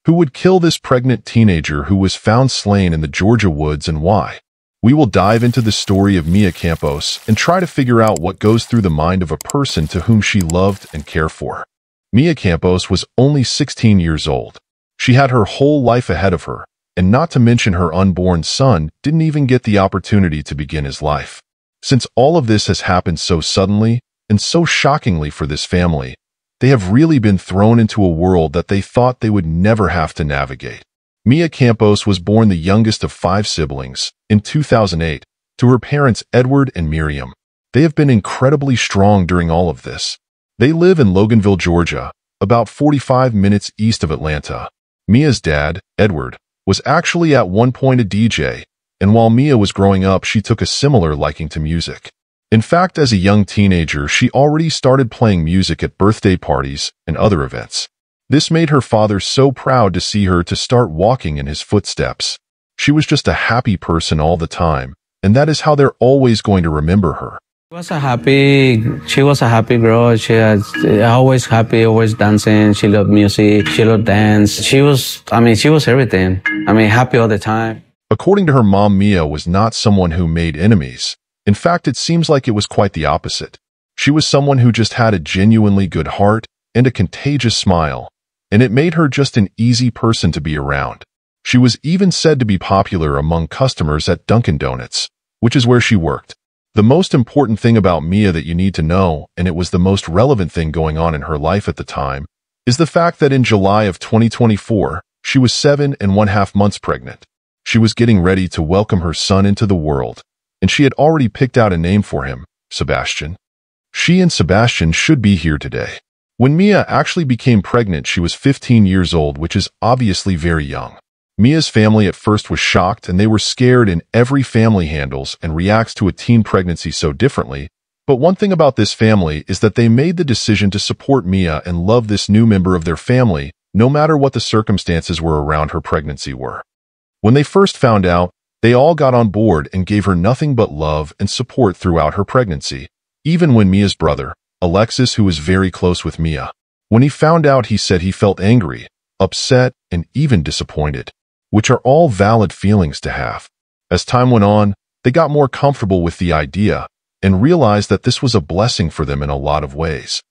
Who would kill this pregnant teenager who was found slain in the Georgia woods, and why? We will dive into the story of Mia Campos and try to figure out what goes through the mind of a person to whom she loved and cared for. Mia Campos was only 16 years old. She had her whole life ahead of her, and not to mention her unborn son didn't even get the opportunity to begin his life. Since all of this has happened so suddenly and so shockingly for this family, they have really been thrown into a world that they thought they would never have to navigate. Mia Campos was born the youngest of 5 siblings in 2008 to her parents Edward and Miriam. They have been incredibly strong during all of this. They live in Loganville, Georgia, about 45 minutes east of Atlanta. Mia's dad, Edward, was actually at one point a DJ, and while Mia was growing up, she took a similar liking to music. In fact, as a young teenager, she already started playing music at birthday parties and other events. This made her father so proud to see her to start walking in his footsteps. She was just a happy person all the time, and that is how they're always going to remember her. She was a happy girl. She was always happy, always dancing. She loved music. She loved dance. She was everything. Happy all the time. According to her mom, Mia was not someone who made enemies. In fact, it seems like it was quite the opposite. She was someone who just had a genuinely good heart and a contagious smile, and it made her just an easy person to be around. She was even said to be popular among customers at Dunkin' Donuts, which is where she worked. The most important thing about Mia that you need to know, and it was the most relevant thing going on in her life at the time, is the fact that in July of 2024, she was 7½ months pregnant. She was getting ready to welcome her son into the world, and she had already picked out a name for him, Sebastian. She and Sebastian should be here today. When Mia actually became pregnant, she was 15 years old, which is obviously very young. Mia's family at first was shocked, and they were scared, and every family handles and reacts to a teen pregnancy so differently. But one thing about this family is that they made the decision to support Mia and love this new member of their family, no matter what the circumstances were around her pregnancy were. When they first found out, they all got on board and gave her nothing but love and support throughout her pregnancy, even when Mia's brother, Alexis, who was very close with Mia, when he found out, he said he felt angry, upset, and even disappointed, which are all valid feelings to have. As time went on, they got more comfortable with the idea and realized that this was a blessing for them in a lot of ways.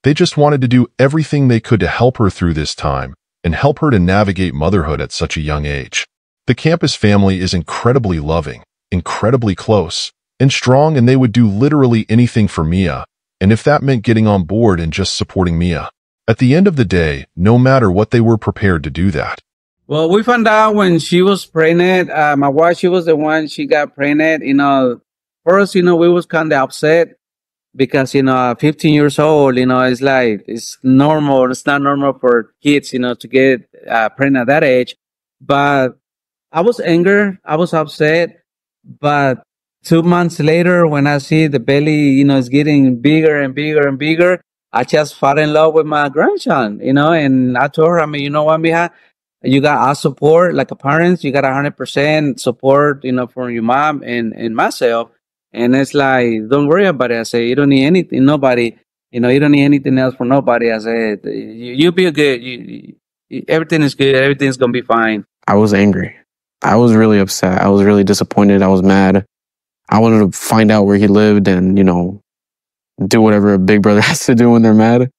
They just wanted to do everything they could to help her through this time and help her to navigate motherhood at such a young age. The Campos family is incredibly loving, incredibly close, and strong, and they would do literally anything for Mia, and if that meant getting on board and just supporting Mia. At the end of the day, no matter what, they were prepared to do that. Well, we found out when she was pregnant. My wife, she was the one, she got pregnant. First, we was kind of upset because, 15 years old, it's like, it's normal. It's not normal for kids, to get pregnant at that age. But I was angry. I was upset. But 2 months later, when I see the belly, is getting bigger and bigger and bigger, I just fell in love with my grandchild, and I told her, you know what, Mija? You got our support, like a parents. You got 100% support, from your mom and myself. And it's like, don't worry about it. I say, you don't need anything, nobody, you don't need anything else from nobody. I said, you be good. Everything is good. Everything's going to be fine. I was angry. I was really upset. I was really disappointed. I was mad. I wanted to find out where he lived and, do whatever a big brother has to do when they're mad.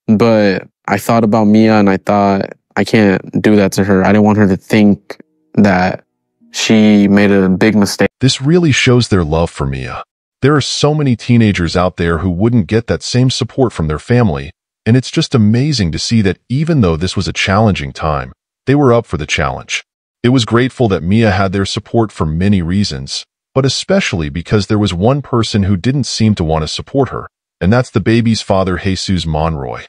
But I thought about Mia and I thought, I can't do that to her. I didn't want her to think that she made a big mistake. This really shows their love for Mia. There are so many teenagers out there who wouldn't get that same support from their family, and it's just amazing to see that even though this was a challenging time, they were up for the challenge. It was grateful that Mia had their support for many reasons, but especially because there was one person who didn't seem to want to support her, and that's the baby's father, Jesus Monroy.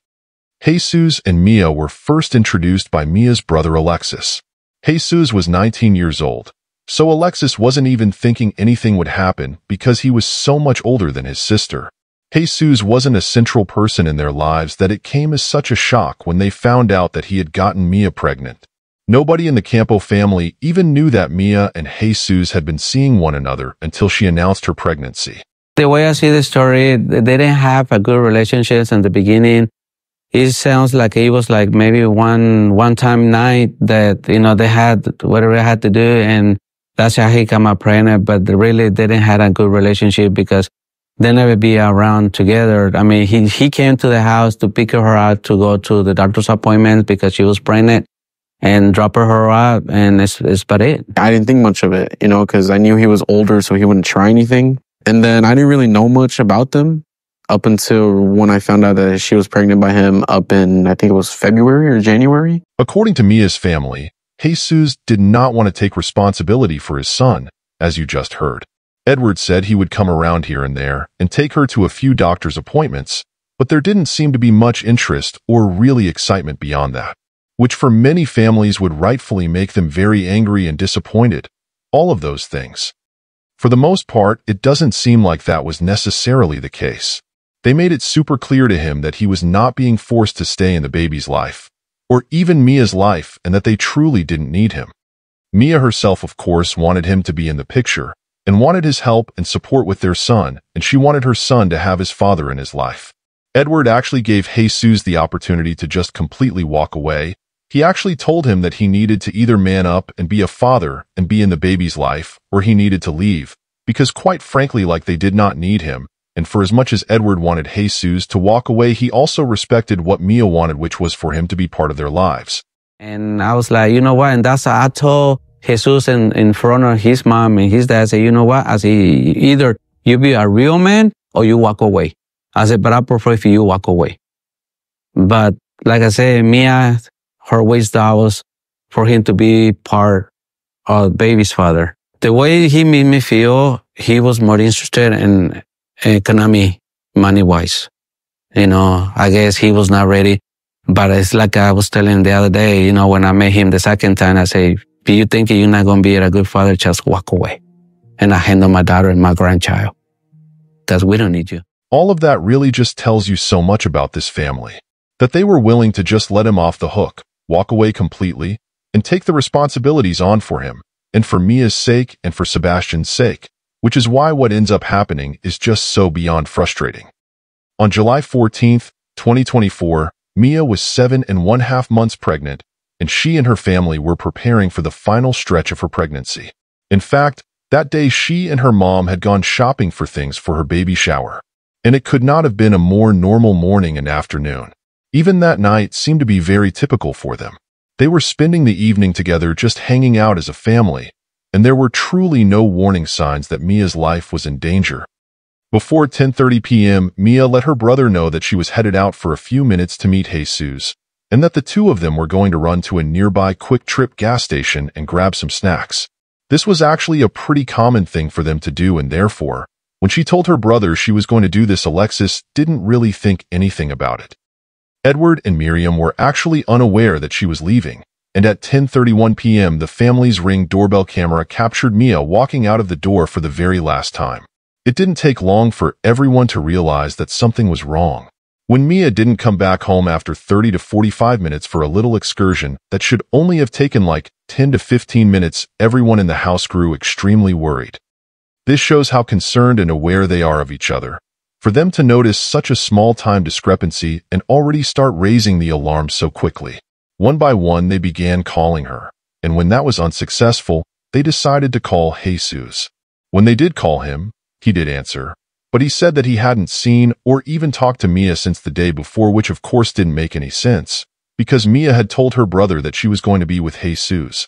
Jesus and Mia were first introduced by Mia's brother Alexis. Jesus was 19 years old, so Alexis wasn't even thinking anything would happen because he was so much older than his sister. Jesus wasn't a central person in their lives that it came as such a shock when they found out that he had gotten Mia pregnant. Nobody in the Campo family even knew that Mia and Jesus had been seeing one another until she announced her pregnancy. The way I see the story, they didn't have a good relationship in the beginning. it sounds like it was like maybe one time night that, they had whatever they had to do, and that's how he got pregnant, but really they didn't have a good relationship because they never be around together. I mean, he came to the house to pick her up to go to the doctor's appointment because she was pregnant and drop her off, and it's about it. I didn't think much of it, because I knew he was older, so he wouldn't try anything. And then I didn't really know much about them up until when I found out that she was pregnant by him up in, I think it was February or January. According to Mia's family, Jesus did not want to take responsibility for his son, as you just heard. Edward said he would come around here and there and take her to a few doctor's appointments, but there didn't seem to be much interest or really excitement beyond that, which for many families would rightfully make them very angry and disappointed. All of those things. For the most part, it doesn't seem like that was necessarily the case. They made it super clear to him that he was not being forced to stay in the baby's life, or even Mia's life, and that they truly didn't need him. Mia herself, of course, wanted him to be in the picture, and wanted his help and support with their son, and she wanted her son to have his father in his life. Edward actually gave Jesus the opportunity to just completely walk away. He actually told him that he needed to either man up and be a father and be in the baby's life, or he needed to leave, because quite frankly, like, they did not need him. And for as much as Edward wanted Jesus to walk away, he also respected what Mia wanted, which was for him to be part of their lives. And I was like, you know what? And that's how I told Jesus in front of his mom and his dad. I said, you know what? I said, either you be a real man or you walk away. I said, but I prefer if you walk away. But like I said, Mia, her wisdom was for him to be part of baby's father. The way he made me feel, he was more interested in economy, money-wise. I guess he was not ready. But it's like I was telling him the other day, when I met him the second time, I say, if you think you're not going to be a good father, just walk away. And I handle my daughter and my grandchild. Because we don't need you. All of that really just tells you so much about this family. That they were willing to just let him off the hook, walk away completely, and take the responsibilities on for him, and for Mia's sake and for Sebastian's sake. Which is why what ends up happening is just so beyond frustrating. On July 14th, 2024, Mia was 7.5 months pregnant, and she and her family were preparing for the final stretch of her pregnancy. In fact, that day she and her mom had gone shopping for things for her baby shower, and it could not have been a more normal morning and afternoon. Even that night seemed to be very typical for them. They were spending the evening together, just hanging out as a family, and there were truly no warning signs that Mia's life was in danger. Before 10:30 p.m., Mia let her brother know that she was headed out for a few minutes to meet Jesus, and that the two of them were going to run to a nearby Quick Trip gas station and grab some snacks. This was actually a pretty common thing for them to do, and therefore, when she told her brother she was going to do this, Alexis didn't really think anything about it. Edward and Miriam were actually unaware that she was leaving, and at 10:31 p.m. the family's Ring doorbell camera captured Mia walking out of the door for the very last time. It didn't take long for everyone to realize that something was wrong. When Mia didn't come back home after 30 to 45 minutes for a little excursion that should only have taken like 10 to 15 minutes, everyone in the house grew extremely worried. This shows how concerned and aware they are of each other. For them to notice such a small time discrepancy and already start raising the alarm so quickly. One by one, they began calling her, and when that was unsuccessful, they decided to call Jesus. When they did call him, he did answer, but he said that he hadn't seen or even talked to Mia since the day before, which of course didn't make any sense, because Mia had told her brother that she was going to be with Jesus.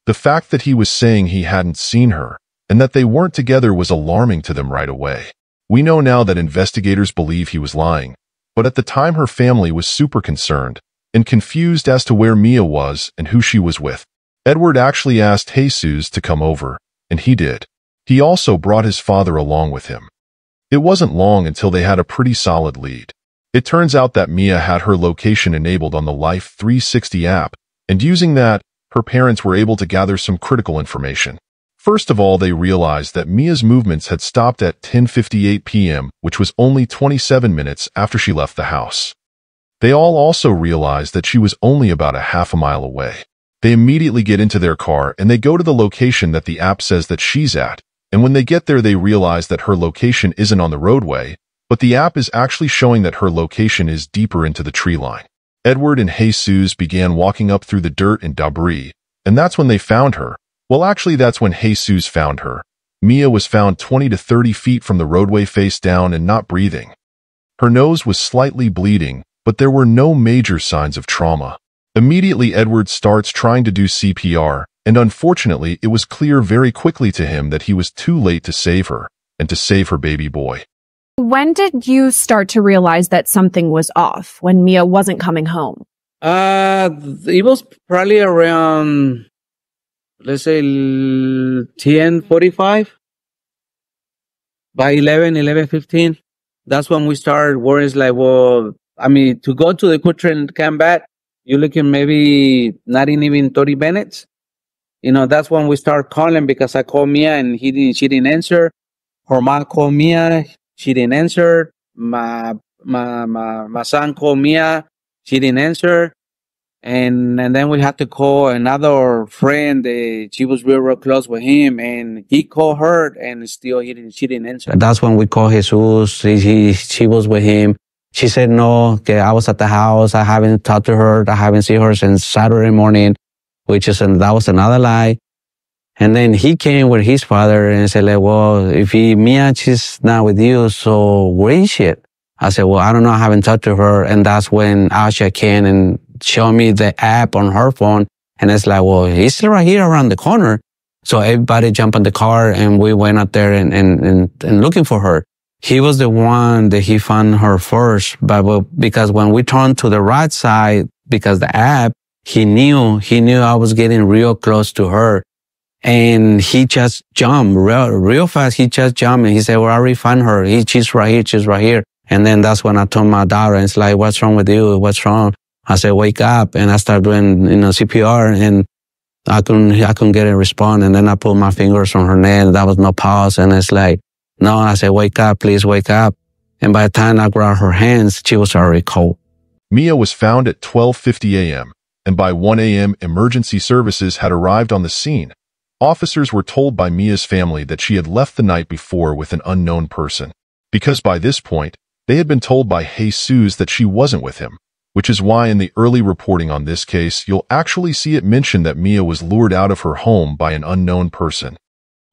The fact that he was saying he hadn't seen her, and that they weren't together, was alarming to them right away. We know now that investigators believe he was lying, but at the time her family was super concerned and confused as to where Mia was and who she was with. Edward actually asked Jesus to come over, and he did. He also brought his father along with him. It wasn't long until they had a pretty solid lead. It turns out that Mia had her location enabled on the Life 360 app, and using that, her parents were able to gather some critical information. First of all, they realized that Mia's movements had stopped at 10:58 p.m., which was only 27 minutes after she left the house. They all also realized that she was only about a half a mile away. They immediately get into their car and they go to the location that the app says that she's at, and when they get there they realize that her location isn't on the roadway, but the app is actually showing that her location is deeper into the tree line. Edward and Jesus began walking up through the dirt and debris, and that's when they found her. Well, actually, that's when Jesus found her. Mia was found 20 to 30 feet from the roadway, face down and not breathing. Her nose was slightly bleeding, but there were no major signs of trauma. Immediately, Edward starts trying to do CPR, and unfortunately, it was clear very quickly to him that he was too late to save her, and to save her baby boy. When did you start to realize that something was off, when Mia wasn't coming home? It was probably around, let's say, 10:45. By 11:15. That's when we started worrying, like, well, I mean, to go to the Kutrin combat, you're looking maybe not in even 30 minutes. That's when we start calling, because I called Mia and she didn't answer. Her mom called Mia, she didn't answer. My son called Mia, she didn't answer. And then we had to call another friend. She was real close with him, and he called her, and still she didn't answer. That's when we called Jesus. She was with him. She said no, I was at the house. I haven't talked to her. I haven't seen her since Saturday morning, that was another lie. And then he came with his father and said, like, well, if Mia, she's not with you, so where is she? I said, well, I don't know. I haven't talked to her. And that's when Asha came and showed me the app on her phone. And it's like, well, he's right here around the corner. So everybody jumped in the car and we went out there and looking for her. He was the one that he found her first, but because when we turned to the right side, because the app, he knew I was getting real close to her. And he just jumped real fast. He just jumped and he said, well, I already found her. She's right here. She's right here. And then that's when I told my daughter, and it's like, what's wrong with you? What's wrong? I said, wake up. And I started doing, CPR, and I couldn't get a response. And then I put my fingers on her neck. There was no pulse. And it's like, no, I said, wake up, please wake up. And by the time I grabbed her hands, she was already cold. Mia was found at 12:50 a.m., and by 1 a.m., emergency services had arrived on the scene. Officers were told by Mia's family that she had left the night before with an unknown person, because by this point, they had been told by Jesus that she wasn't with him, which is why in the early reporting on this case, you'll actually see it mentioned that Mia was lured out of her home by an unknown person.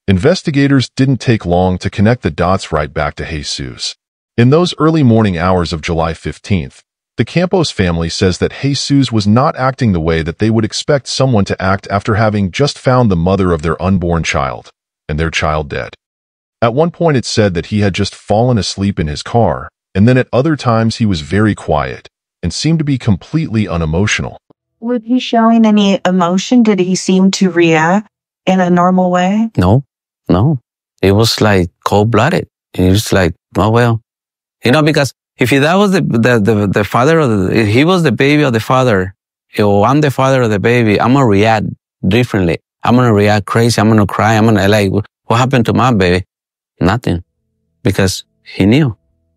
Investigators didn't take long to connect the dots right back to Jesus. In those early morning hours of July 15th, the Campos family says that Jesus was not acting the way that they would expect someone to act after having just found the mother of their unborn child, and their child dead. At one point it said that he had just fallen asleep in his car, and then at other times he was very quiet, and seemed to be completely unemotional. Was he showing any emotion? Did he seem to react in a normal way? No. It was like cold-blooded. He was like, oh, well. Because if that was the father if he was the baby of the father, or I'm the father of the baby, I'm going to react differently. I'm going to react crazy. I'm going to cry. I'm going to like, what happened to my baby? Nothing. Because he knew.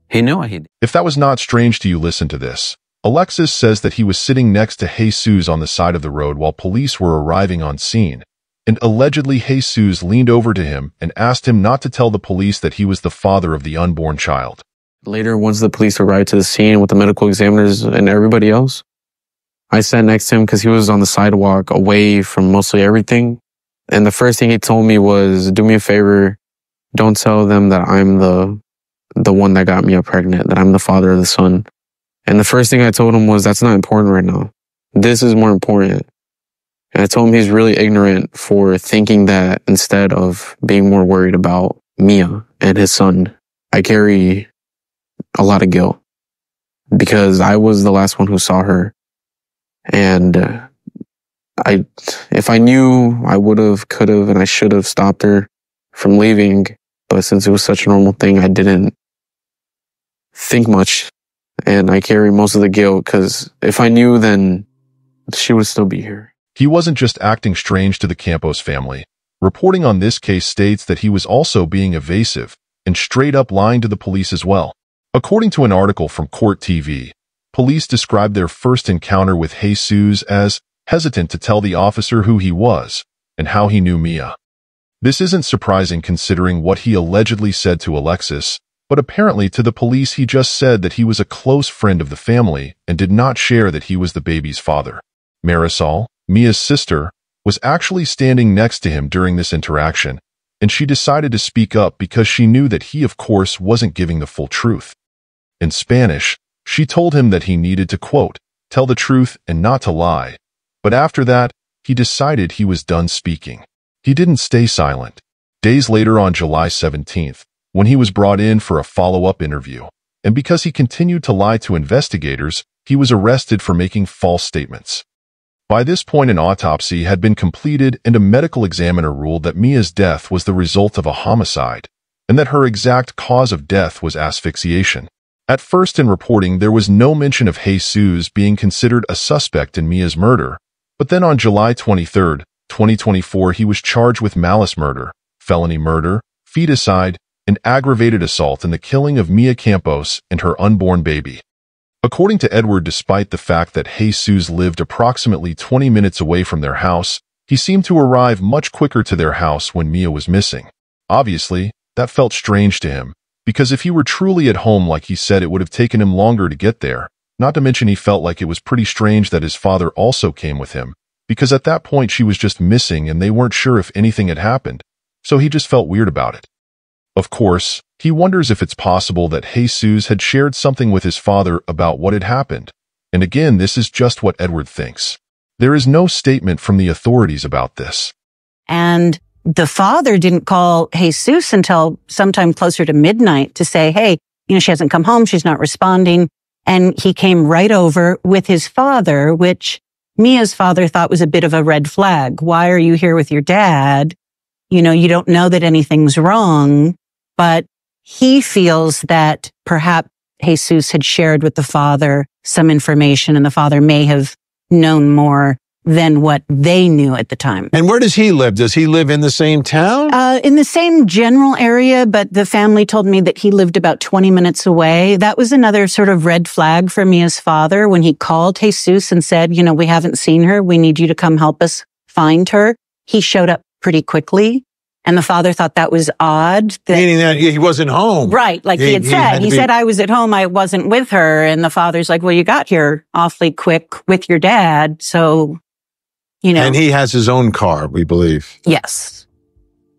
He knew what he did. If that was not strange to you, listen to this. Alexis says that he was sitting next to Jesus on the side of the road while police were arriving on scene. And allegedly Jesus leaned over to him and asked him not to tell the police that he was the father of the unborn child. Later, once the police arrived to the scene with the medical examiners and everybody else, I sat next to him because he was on the sidewalk away from mostly everything. And the first thing he told me was, do me a favor, don't tell them that I'm the one that got me pregnant, that I'm the father of the son. And the first thing I told him was, that's not important right now. This is more important. And I told him he's really ignorant for thinking that instead of being more worried about Mia and his son, I carry a lot of guilt because I was the last one who saw her. And if I knew, I would have, could have, and I should have stopped her from leaving. But since it was such a normal thing, I didn't think much. And I carry most of the guilt because if I knew, then she would still be here. He wasn't just acting strange to the Campos family. Reporting on this case states that he was also being evasive and straight up lying to the police as well. According to an article from Court TV, police described their first encounter with Jesus as hesitant to tell the officer who he was and how he knew Mia. This isn't surprising considering what he allegedly said to Alexis, But apparently to the police he just said that he was a close friend of the family and did not share that he was the baby's father. Marisol, Mia's sister, was actually standing next to him during this interaction, and she decided to speak up because she knew that he, of course, wasn't giving the full truth. In Spanish, she told him that he needed to, quote, tell the truth and not to lie. But after that, he decided he was done speaking. He didn't stay silent. Days later, on July 17th, when he was brought in for a follow-up interview, and because he continued to lie to investigators, he was arrested for making false statements. By this point, an autopsy had been completed and a medical examiner ruled that Mia's death was the result of a homicide, and that her exact cause of death was asphyxiation. At first in reporting, there was no mention of Jesus being considered a suspect in Mia's murder, but then on July 23, 2024, he was charged with malice murder, felony murder, feticide, and aggravated assault in the killing of Mia Campos and her unborn baby. According to Edward, despite the fact that Jesus lived approximately 20 minutes away from their house, he seemed to arrive much quicker to their house when Mia was missing. Obviously, that felt strange to him, because if he were truly at home like he said, it would have taken him longer to get there. Not to mention he felt like it was pretty strange that his father also came with him, because at that point she was just missing and they weren't sure if anything had happened, so he just felt weird about it. Of course, he wonders if it's possible that Jesus had shared something with his father about what had happened. And again, this is just what Edward thinks. There is no statement from the authorities about this. And the father didn't call Jesus until sometime closer to midnight to say, hey, she hasn't come home. She's not responding. And he came right over with his father, which Mia's father thought was a bit of a red flag. Why are you here with your dad? You don't know that anything's wrong. But he feels that perhaps Jesus had shared with the father some information and the father may have known more than what they knew at the time. And where does he live? Does he live in the same town? In the same general area, but the family told me that he lived about 20 minutes away. That was another sort of red flag for Mia's father when he called Jesus and said, we haven't seen her. We need you to come help us find her. He showed up pretty quickly. And the father thought that was odd. Meaning that he wasn't home. Right, like he had said. He said, I was at home, I wasn't with her. And the father's like, well, you got here awfully quick with your dad, so, And he has his own car, we believe. Yes.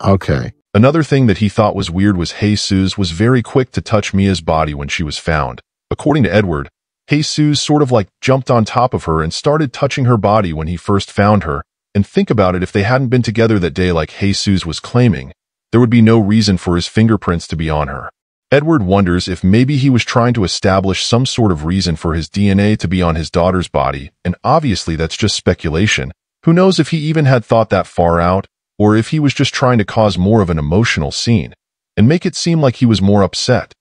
Okay. Another thing that he thought was weird was Jesus was very quick to touch Mia's body when she was found. According to Edward, Jesus sort of like jumped on top of her and started touching her body when he first found her. And think about it, if they hadn't been together that day like Jesus was claiming, there would be no reason for his fingerprints to be on her. Edward wonders if maybe he was trying to establish some sort of reason for his DNA to be on his daughter's body, and obviously that's just speculation. Who knows if he even had thought that far out, or if he was just trying to cause more of an emotional scene, and make it seem like he was more upset.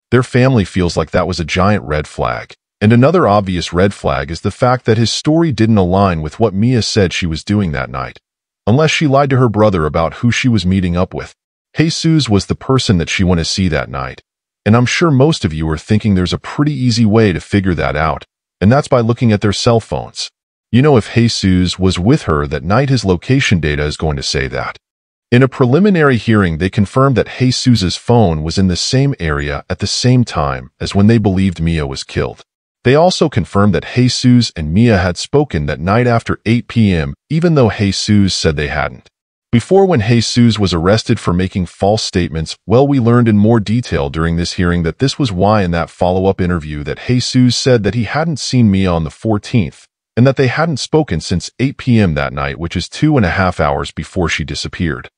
Their family feels like that was a giant red flag. And another obvious red flag is the fact that his story didn't align with what Mia said she was doing that night. Unless she lied to her brother about who she was meeting up with. Jesus was the person that she wanted to see that night. And I'm sure most of you are thinking there's a pretty easy way to figure that out, and that's by looking at their cell phones. If Jesus was with her that night, his location data is going to say that. In a preliminary hearing, they confirmed that Jesus's phone was in the same area at the same time as when they believed Mia was killed. They also confirmed that Jesus and Mia had spoken that night after 8 p.m., even though Jesus said they hadn't. Before, when Jesus was arrested for making false statements, we learned in more detail during this hearing that this was why in that follow-up interview that Jesus said that he hadn't seen Mia on the 14th, and that they hadn't spoken since 8 p.m. that night, which is 2.5 hours before she disappeared.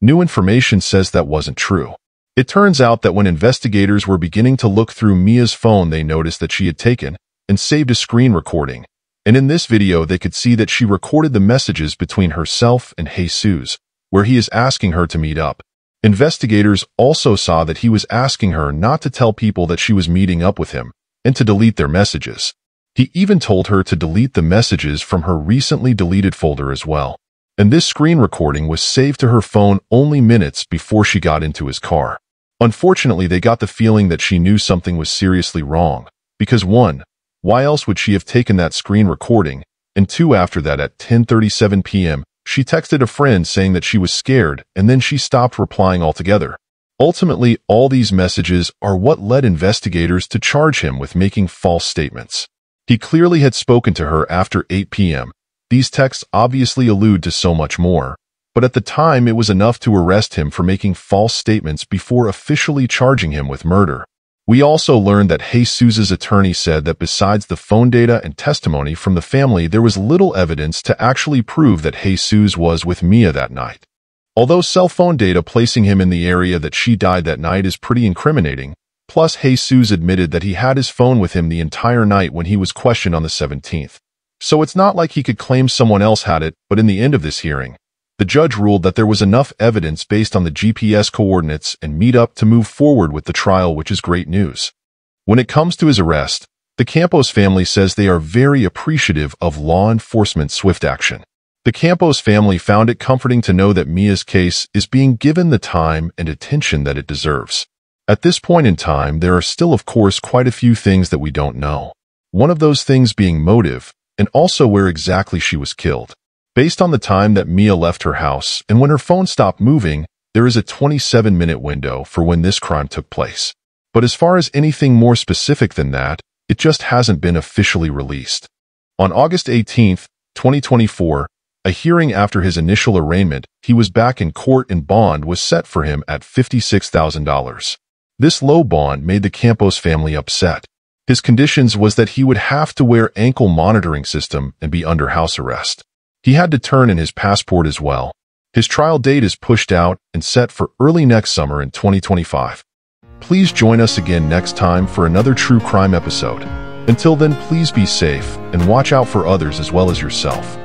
New information says that wasn't true. It turns out that when investigators were beginning to look through Mia's phone, they noticed that she had taken and saved a screen recording, and in this video they could see that she recorded the messages between herself and Jesus, where he is asking her to meet up. Investigators also saw that he was asking her not to tell people that she was meeting up with him, and to delete their messages. He even told her to delete the messages from her recently deleted folder as well. And this screen recording was saved to her phone only minutes before she got into his car. Unfortunately, they got the feeling that she knew something was seriously wrong, because 1, why else would she have taken that screen recording, and 2, after that at 10:37 p.m., she texted a friend saying that she was scared, and then she stopped replying altogether. Ultimately, all these messages are what led investigators to charge him with making false statements. He clearly had spoken to her after 8 p.m. These texts obviously allude to so much more, but at the time it was enough to arrest him for making false statements before officially charging him with murder. We also learned that Jesus' attorney said that besides the phone data and testimony from the family, there was little evidence to actually prove that Jesus was with Mia that night. Although cell phone data placing him in the area that she died that night is pretty incriminating, plus Jesus admitted that he had his phone with him the entire night when he was questioned on the 17th. So it's not like he could claim someone else had it, but in the end of this hearing, the judge ruled that there was enough evidence based on the GPS coordinates and meetup to move forward with the trial, which is great news. When it comes to his arrest, the Campos family says they are very appreciative of law enforcement's swift action. The Campos family found it comforting to know that Mia's case is being given the time and attention that it deserves. At this point in time, there are still, of course, quite a few things that we don't know. One of those things being motive, and also where exactly she was killed. Based on the time that Mia left her house and when her phone stopped moving, there is a 27-minute window for when this crime took place. But as far as anything more specific than that, it just hasn't been officially released. On August 18, 2024, a hearing after his initial arraignment, he was back in court and bond was set for him at $56,000. This low bond made the Campos family upset. His conditions was that he would have to wear ankle monitoring system and be under house arrest. He had to turn in his passport as well. His trial date is pushed out and set for early next summer in 2025. Please join us again next time for another true crime episode. Until then, please be safe and watch out for others as well as yourself.